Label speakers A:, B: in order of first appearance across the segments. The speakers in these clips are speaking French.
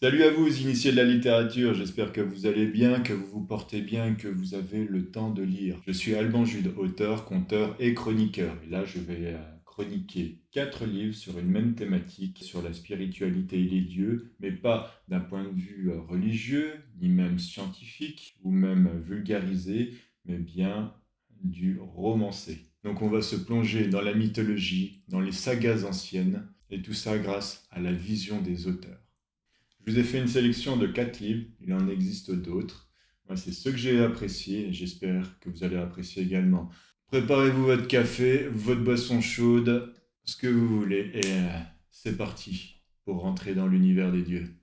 A: Salut à vous, initiés de la littérature, j'espère que vous allez bien, que vous vous portez bien, que vous avez le temps de lire. Je suis Alban Jude, auteur, conteur et chroniqueur. Et là, je vais chroniquer 4 livres sur une même thématique, sur la spiritualité et les dieux, mais pas d'un point de vue religieux, ni même scientifique, ou même vulgarisé, mais bien du romancé. Donc on va se plonger dans la mythologie, dans les sagas anciennes, et tout ça grâce à la vision des auteurs. Je vous ai fait une sélection de 4 livres, il en existe d'autres. Moi, c'est ceux que j'ai appréciés et j'espère que vous allez apprécier également. Préparez-vous votre café, votre boisson chaude, ce que vous voulez, et c'est parti pour rentrer dans l'univers des dieux.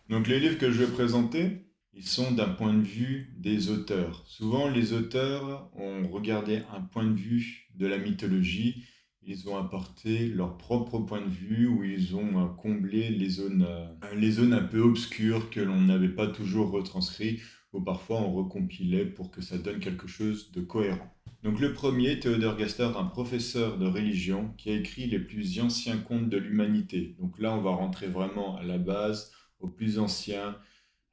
A: Donc les livres que je vais présenter, ils sont d'un point de vue des auteurs. Souvent, les auteurs ont regardé un point de vue de la mythologie, ils ont apporté leur propre point de vue ou ils ont comblé les zones un peu obscures que l'on n'avait pas toujours retranscrites ou parfois on recompilait pour que ça donne quelque chose de cohérent. Donc le premier, Théodore Gaster, un professeur de religion qui a écrit les plus anciens contes de l'humanité. Donc là, on va rentrer vraiment à la base, aux plus anciens,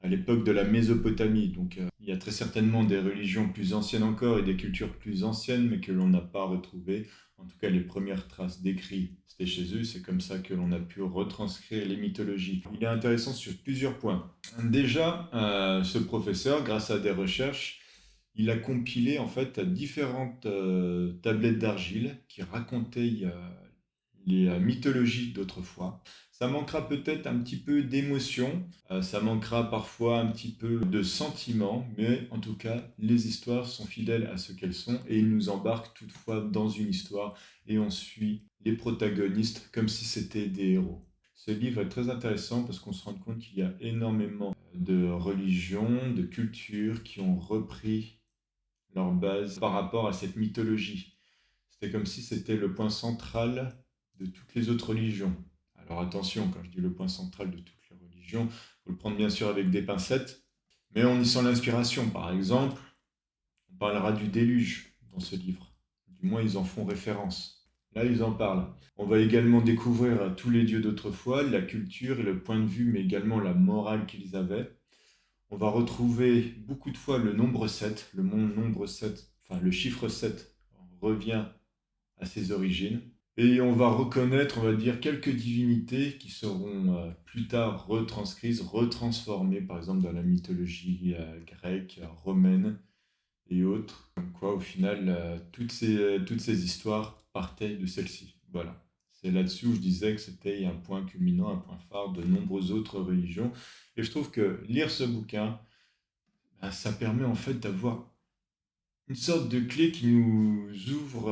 A: à l'époque de la Mésopotamie. Donc il y a très certainement des religions plus anciennes encore et des cultures plus anciennes, mais que l'on n'a pas retrouvées. En tout cas, les premières traces d'écrits, c'était chez eux. C'est comme ça que l'on a pu retranscrire les mythologies. Il est intéressant sur plusieurs points. Déjà, ce professeur, grâce à des recherches, il a compilé en fait différentes tablettes d'argile qui racontaient les mythologies d'autrefois. Ça manquera peut-être un petit peu d'émotion, ça manquera parfois un petit peu de sentiment, mais en tout cas, les histoires sont fidèles à ce qu'elles sont et ils nous embarquent toutefois dans une histoire et on suit les protagonistes comme si c'était des héros. Ce livre est très intéressant parce qu'on se rend compte qu'il y a énormément de religions, de cultures qui ont repris leur base par rapport à cette mythologie. C'était comme si c'était le point central de toutes les autres religions. Alors attention, quand je dis le point central de toutes les religions, il faut le prendre bien sûr avec des pincettes, mais on y sent l'inspiration. Par exemple, on parlera du déluge dans ce livre. Du moins, ils en font référence. Là, ils en parlent. On va également découvrir tous les dieux d'autrefois, la culture et le point de vue, mais également la morale qu'ils avaient. On va retrouver beaucoup de fois le nombre 7, nombre 7, enfin le chiffre 7 revient à ses origines. Et on va reconnaître, on va dire, quelques divinités qui seront plus tard retranscrites, retransformées, par exemple dans la mythologie grecque, romaine et autres. Comme quoi, au final, toutes ces histoires partaient de celle-ci. Voilà. C'est là-dessus où je disais que c'était un point culminant, un point phare de nombreuses autres religions. Et je trouve que lire ce bouquin, ben, ça permet en fait d'avoir une sorte de clé qui nous ouvre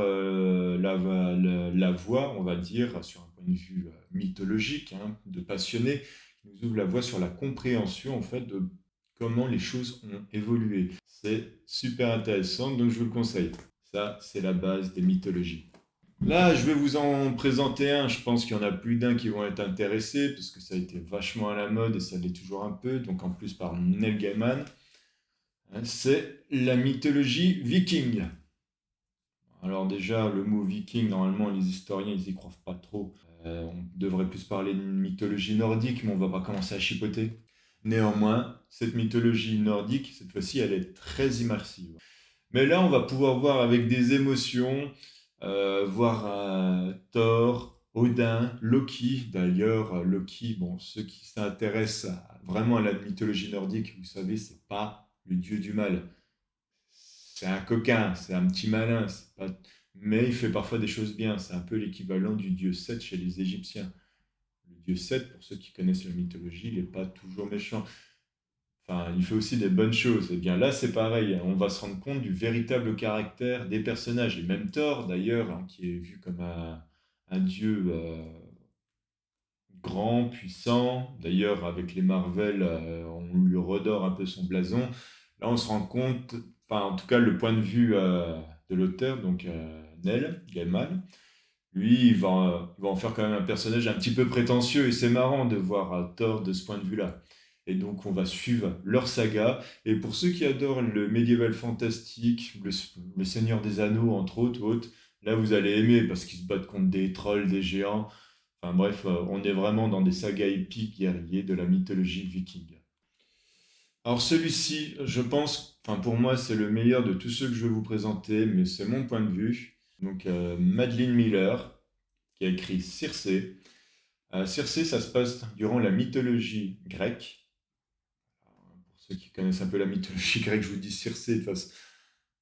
A: la voie, on va dire, sur un point de vue mythologique, hein, de passionné, qui nous ouvre la voie sur la compréhension en fait de comment les choses ont évolué. C'est super intéressant, donc je vous le conseille. Ça, c'est la base des mythologies. Là, je vais vous en présenter un. Je pense qu'il y en a plus d'un qui vont être intéressés, parce que ça a été vachement à la mode et ça l'est toujours un peu. Donc en plus par Neil Gaiman. C'est la mythologie viking. Alors déjà, le mot viking, normalement, les historiens, ils y croient pas trop. On devrait plus parler d'une mythologie nordique, mais on va pas commencer à chipoter. Néanmoins, cette mythologie nordique, cette fois-ci, elle est très immersive. Mais là, on va pouvoir voir avec des émotions, voir Thor, Odin, Loki. D'ailleurs, Loki, bon, ceux qui s'intéressent vraiment à la mythologie nordique, vous savez, c'est pas le dieu du mal. C'est un coquin, c'est un petit malin, mais il fait parfois des choses bien. C'est un peu l'équivalent du dieu Seth chez les Égyptiens. Le dieu Seth, pour ceux qui connaissent la mythologie, il n'est pas toujours méchant. Enfin, il fait aussi des bonnes choses. Et bien là, c'est pareil. On va se rendre compte du véritable caractère des personnages. Et même Thor, d'ailleurs, hein, qui est vu comme un dieu grand, puissant. D'ailleurs, avec les Marvel, on lui redore un peu son blason. Là, on se rend compte, enfin, en tout cas, le point de vue de l'auteur, donc Neil Gaiman, lui, il va en faire quand même un personnage un petit peu prétentieux et c'est marrant de voir Thor de ce point de vue-là. Et donc, on va suivre leur saga. Et pour ceux qui adorent le médiéval fantastique, le Seigneur des Anneaux, entre autres, là, vous allez aimer parce qu'ils se battent contre des trolls, des géants. Enfin bref, on est vraiment dans des sagas épiques guerriers de la mythologie viking. Alors celui-ci, je pense, enfin pour moi, c'est le meilleur de tous ceux que je vais vous présenter, mais c'est mon point de vue. Donc Madeline Miller, qui a écrit Circé. Circé, ça se passe durant la mythologie grecque. Pour ceux qui connaissent un peu la mythologie grecque, je vous dis Circé, de façon...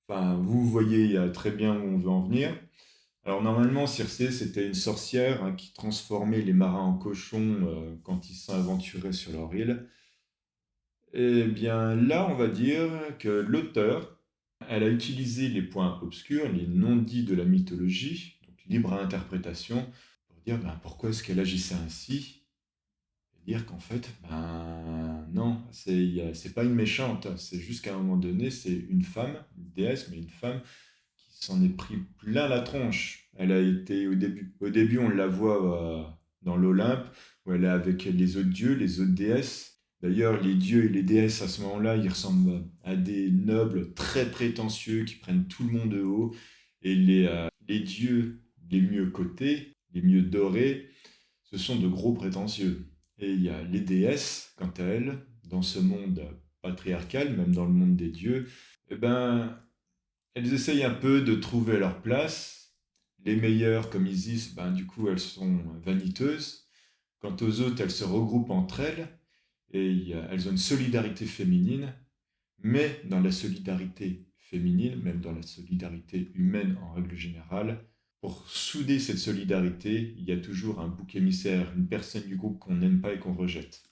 A: enfin, vous voyez très bien où on veut en venir. Alors normalement, Circé, c'était une sorcière qui transformait les marins en cochons quand ils s'aventuraient sur leur île. Eh bien là, on va dire que l'auteur, elle a utilisé les points obscurs, les non-dits de la mythologie, donc libre à interprétation, pour dire ben, pourquoi est-ce qu'elle agissait ainsi, et dire qu'en fait, ben non, c'est pas une méchante, c'est juste qu'à un moment donné, c'est une femme, une déesse, mais une femme qui s'en est pris plein la tronche. Elle a été au début on la voit dans l'Olympe, où elle est avec les autres dieux, les autres déesses. D'ailleurs, les dieux et les déesses à ce moment-là, ils ressemblent à des nobles très prétentieux qui prennent tout le monde de haut. Et les dieux les mieux cotés, les mieux dorés, ce sont de gros prétentieux. Et il y a les déesses, quant à elles, dans ce monde patriarcal, même dans le monde des dieux, eh ben, elles essayent un peu de trouver leur place. Les meilleures, comme Isis, ben, du coup, elles sont vaniteuses. Quant aux autres, elles se regroupent entre elles et elles ont une solidarité féminine. Mais dans la solidarité féminine, même dans la solidarité humaine en règle générale, pour souder cette solidarité, il y a toujours un bouc émissaire, une personne du groupe qu'on n'aime pas et qu'on rejette.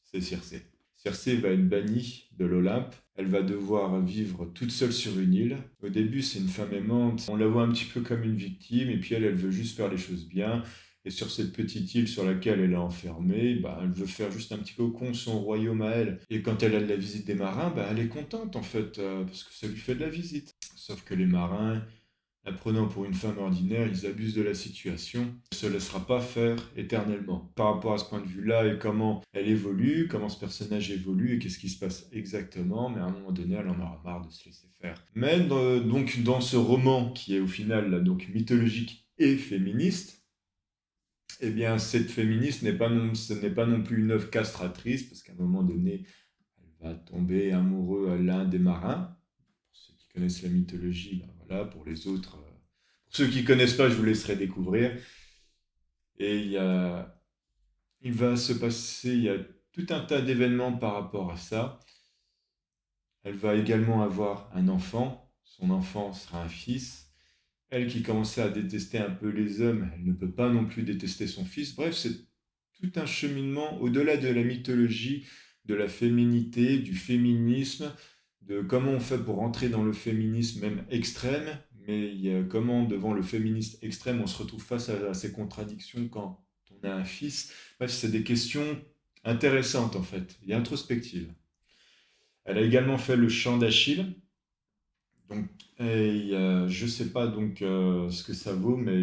A: C'est Circé. Circé va être bannie de l'Olympe. Elle va devoir vivre toute seule sur une île. Au début, c'est une femme aimante. On la voit un petit peu comme une victime, et puis elle veut juste faire les choses bien. Et sur cette petite île sur laquelle elle est enfermée, bah, elle veut faire juste un petit peu con son royaume à elle. Et quand elle a de la visite des marins, bah, elle est contente en fait, parce que ça lui fait de la visite. Sauf que les marins, la prenant pour une femme ordinaire, ils abusent de la situation. Elle ne se laissera pas faire éternellement. Par rapport à ce point de vue-là et comment elle évolue, comment ce personnage évolue et qu'est-ce qui se passe exactement, mais à un moment donné, elle en aura marre de se laisser faire. Mais donc dans ce roman qui est au final là, donc mythologique et féministe, eh bien cette féministe ce n'est pas non plus une œuvre castratrice parce qu'à un moment donné, elle va tomber amoureuse à l'un des marins. Pour ceux qui connaissent la mythologie, ben voilà, pour les autres, pour ceux qui ne connaissent pas, je vous laisserai découvrir. Et il va se passer, il y a tout un tas d'événements par rapport à ça. Elle va également avoir un enfant, son enfant sera un fils. Elle qui commençait à détester un peu les hommes, elle ne peut pas non plus détester son fils. Bref, c'est tout un cheminement au-delà de la mythologie, de la féminité, du féminisme, de comment on fait pour entrer dans le féminisme même extrême, mais comment devant le féminisme extrême on se retrouve face à ces contradictions quand on a un fils. Bref, c'est des questions intéressantes en fait, et introspectives. Elle a également fait le chant d'Achille, donc, je ne sais pas donc ce que ça vaut, mais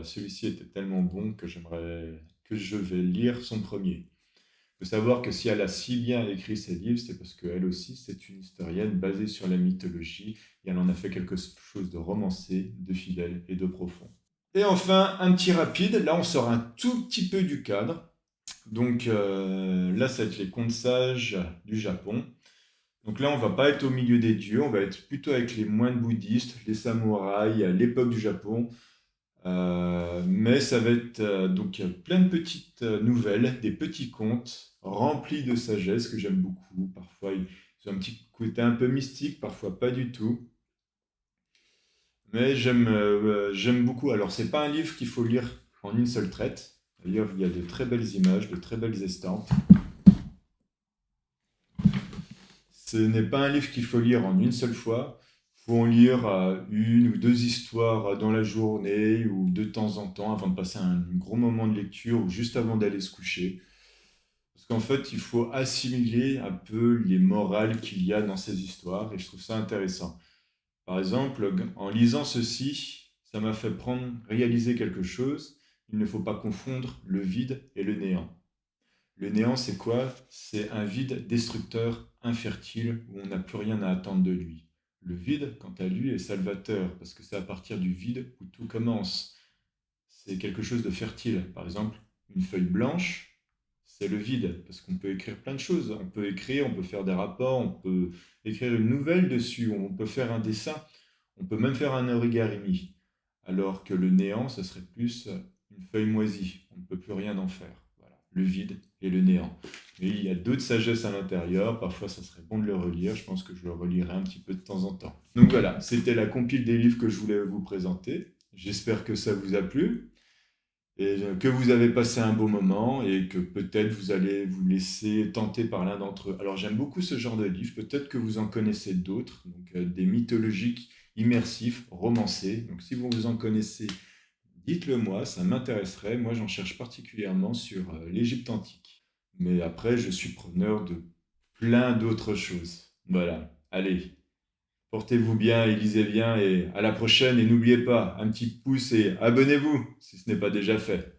A: celui-ci était tellement bon que je vais lire son premier. Il faut savoir que si elle a si bien écrit ses livres, c'est parce qu'elle aussi, c'est une historienne basée sur la mythologie, et elle en a fait quelque chose de romancé, de fidèle et de profond. Et enfin, un petit rapide, là on sort un tout petit peu du cadre. Donc là, ça va être les contes sages du Japon. Donc là, on va pas être au milieu des dieux, on va être plutôt avec les moines bouddhistes, les samouraïs, à l'époque du Japon. Mais ça va être donc plein de petites nouvelles, des petits contes remplis de sagesse que j'aime beaucoup. Parfois, ils ont un petit côté un peu mystique, parfois pas du tout. Mais j'aime beaucoup. Alors, c'est pas un livre qu'il faut lire en une seule traite. D'ailleurs, il y a de très belles images, de très belles estampes. Ce n'est pas un livre qu'il faut lire en une seule fois. Il faut en lire une ou deux histoires dans la journée ou de temps en temps avant de passer un gros moment de lecture ou juste avant d'aller se coucher. Parce qu'en fait, il faut assimiler un peu les morales qu'il y a dans ces histoires et je trouve ça intéressant. Par exemple, en lisant ceci, ça m'a fait réaliser quelque chose. Il ne faut pas confondre le vide et le néant. Le néant, c'est quoi? C'est un vide destructeur, infertile, où on n'a plus rien à attendre de lui. Le vide, quant à lui, est salvateur, parce que c'est à partir du vide où tout commence. C'est quelque chose de fertile. Par exemple, une feuille blanche, c'est le vide, parce qu'on peut écrire plein de choses. On peut écrire, on peut faire des rapports, on peut écrire une nouvelle dessus, on peut faire un dessin, on peut même faire un origami. Alors que le néant, ce serait plus une feuille moisie. On ne peut plus rien en faire. Voilà, le vide et le néant. Mais il y a d'autres sagesses à l'intérieur. Parfois, ça serait bon de le relire. Je pense que je le relirai un petit peu de temps en temps. Donc voilà, c'était la compile des livres que je voulais vous présenter. J'espère que ça vous a plu et que vous avez passé un beau moment et que peut-être vous allez vous laisser tenter par l'un d'entre eux. Alors j'aime beaucoup ce genre de livre, peut-être que vous en connaissez d'autres, donc des mythologiques immersifs, romancés. Donc si vous en connaissez, dites-le moi, ça m'intéresserait. Moi j'en cherche particulièrement sur l'Égypte antique. Mais après, je suis preneur de plein d'autres choses. Voilà, allez, portez-vous bien et lisez bien et à la prochaine et n'oubliez pas, un petit pouce et abonnez-vous si ce n'est pas déjà fait.